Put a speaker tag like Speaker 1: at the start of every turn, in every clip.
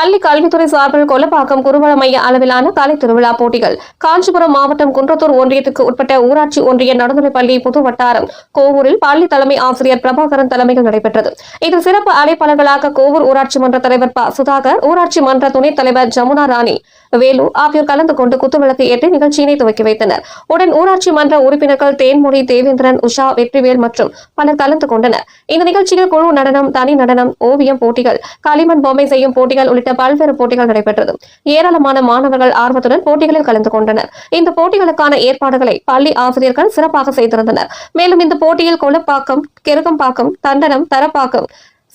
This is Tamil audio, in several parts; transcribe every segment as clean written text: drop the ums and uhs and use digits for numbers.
Speaker 1: பள்ளி கல்வித்துறை சார்பில் கொல்லப்பாக்கம் குருவள மைய அளவிலான கலை திருவிழா போட்டிகள் காஞ்சிபுரம் மாவட்டம் குன்றத்தூர் ஒன்றியத்துக்கு உட்பட்ட ஊராட்சி ஒன்றிய நடுநிலைப்பள்ளி புது வட்டாரம் கோவூரில் பள்ளி தலைமை ஆசிரியர் பிரபாகரன் தலைமையில் நடைபெற்றது. இதில் சிறப்பு அழைப்பாளர்களாக கோவூர் ஊராட்சி மன்ற தலைவர் ப சுதாகர், ஊராட்சி மன்ற துணைத் தலைவர் ஜமுனா ராணி, வேலு ஆகியோர் கலந்து கொண்டு குத்துவிளக்கு ஏற்றி நிகழ்ச்சியினை துவக்கி வைத்தனர். உடன் ஊராட்சி மன்ற உறுப்பினர்கள் தேன்மொழி, தேவேந்திரன், உஷா, வெற்றிவேல் மற்றும் பலர் கலந்து கொண்டனர். இந்த நிகழ்ச்சியில் குழு நடனம், தனி நடனம், ஓவியம் போட்டிகள், களிமண் பொம்மை செய்யும் போட்டிகள் உள்ளிட்ட பல்வேறு போட்டிகள் நடைபெற்றது. ஏராளமான மாணவர்கள் ஆர்வத்துடன் போட்டிகளில் கலந்து கொண்டனர். இந்த போட்டிகளுக்கான ஏற்பாடுகளை பள்ளி ஆசிரியர்கள் சிறப்பாக செய்திருந்தனர். மேலும் இந்த போட்டியில் கொல்லப்பாக்கம், கெருகம்பாக்கம், தண்டனம், தரப்பாக்கம்,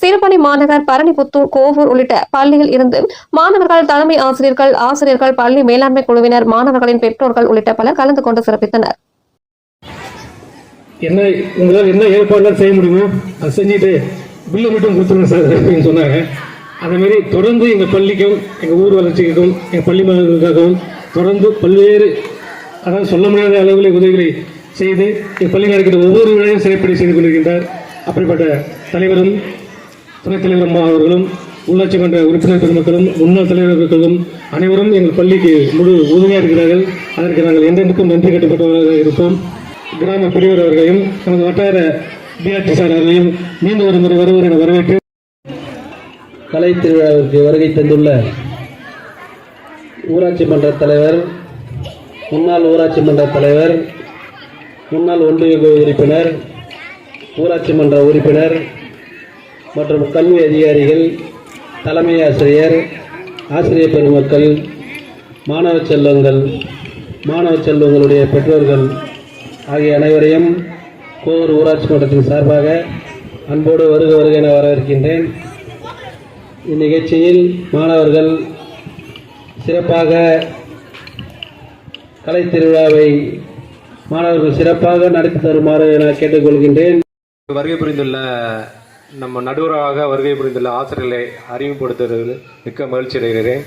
Speaker 1: சிறுபணி மாநகர், பரணிபுத்தூர், கோவூர் உள்ளிட்ட பள்ளியில் இருந்து மாணவர்கள், தலைமை ஆசிரியர்கள், பள்ளி மேலாண்மை குழுவினர், மாணவர்களின் பெற்றோர்கள் உள்ளிட்ட பலர் கலந்து கொண்டு சிறப்பித்தனர்.
Speaker 2: உங்களால் என்ன ஏற்பாடுகள் செய்ய முடியுமோ அதை செஞ்சுட்டு பில்லு மட்டும் கொடுத்துருங்க சார் அப்படின்னு சொன்னாங்க. அதே மாதிரி தொடர்ந்து எங்கள் பள்ளிக்கும், எங்கள் ஊர் வளர்ச்சிக்கும், எங்கள் பள்ளி மாணவர்களுக்காகவும் தொடர்ந்து பல்வேறு சொல்ல முடியாத அளவில் உதவிகளை செய்து எங்கள் பள்ளி நடக்கிற ஒவ்வொரு விழையும் சிறைப்படி செய்து கொண்டிருக்கின்றார். அப்படிப்பட்ட தலைவரும் துணைத் தலைவரும் அவர்களும், உள்ளாட்சி மன்ற உறுப்பினர் பெருமக்களும், முன்னாள் தலைவர்களும் அனைவரும் எங்கள் பள்ளிக்கு முழு உதவியாக இருக்கிறார்கள். அதற்கு நாங்கள் என்றென்றுக்கும் நன்றி கட்டுப்பட்டவர்களாக இருப்போம். கிராம பெரியவர் அவர்களையும் நமது வட்டார பிஆர்டி சார் அவர்களையும் மீண்டும் ஒரு முறை வருவர் என வரவேற்று
Speaker 3: கலை திருவிழாவிற்கு வருகை தந்துள்ள ஊராட்சி மன்ற தலைவர், முன்னாள் ஊராட்சி மன்ற தலைவர், முன்னாள் ஒன்றிய உறுப்பினர், ஊராட்சி மன்ற உறுப்பினர் மற்றும் கல்வி அதிகாரிகள், தலைமை ஆசிரியர், ஆசிரியர் பெருமக்கள், மாணவ செல்வங்களுடைய பெற்றோர்கள் ஆகிய அனைவரையும் கோவூர் ஊராட்சி மன்றத்தின் சார்பாக அன்போடு வருக என வரவேற்கின்றேன். இந்நிகழ்ச்சியில் மாணவர்கள் சிறப்பாக கலை திருவிழாவை மாணவர்கள் சிறப்பாக நடத்தி தருமாறு என கேட்டுக்கொள்கின்றேன்.
Speaker 4: வருகை புரிந்துள்ள நம்ம நடுவராக வருகை புரிந்துள்ள ஆசிரியர்களை அறிமுகப்படுத்துவதில் மிக்க மகிழ்ச்சி அடைகிறேன்.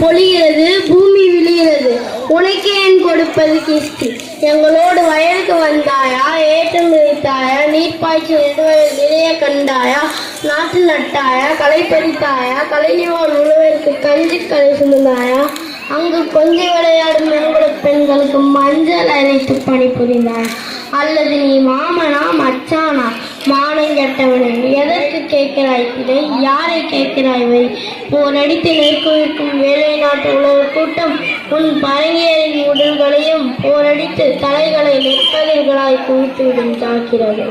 Speaker 5: பொழிகிறது, பூமி விழுகிறது, உனக்கு ஏன் கொடுப்பது கிஸ்தி? எங்களோடு வயலுக்கு வந்தாயா, ஏற்றம் விரித்தாயா, நீர்ப்பாய்ச்சி நிறைய கண்டாயா, நாட்டு நட்டாயா, களை பறித்தாயா, கலைஞர் முழுவதற்கு கஞ்சி களை சுமந்தாயா, அங்கு கொஞ்சி விளையாடும் எங்களோட பெண்களுக்கு மஞ்சள் அரைத்து பணிபுரிந்தாயா? அல்லது நீ மாமனா மச்சானா? மானம் கெட்டவனே, எதற்கு கேட்கிறாய் இதை? யாரை கேட்கிறாய் வை? போரடித்து நெற்குவிக்கும் வேலை நாட்டு உழவர் கூட்டம் உன் பரங்கியரின் உடல்களையும் போரடித்து தலைகளை நெற்கதிர்களாய் குவித்துவிடும் தாக்கிறது.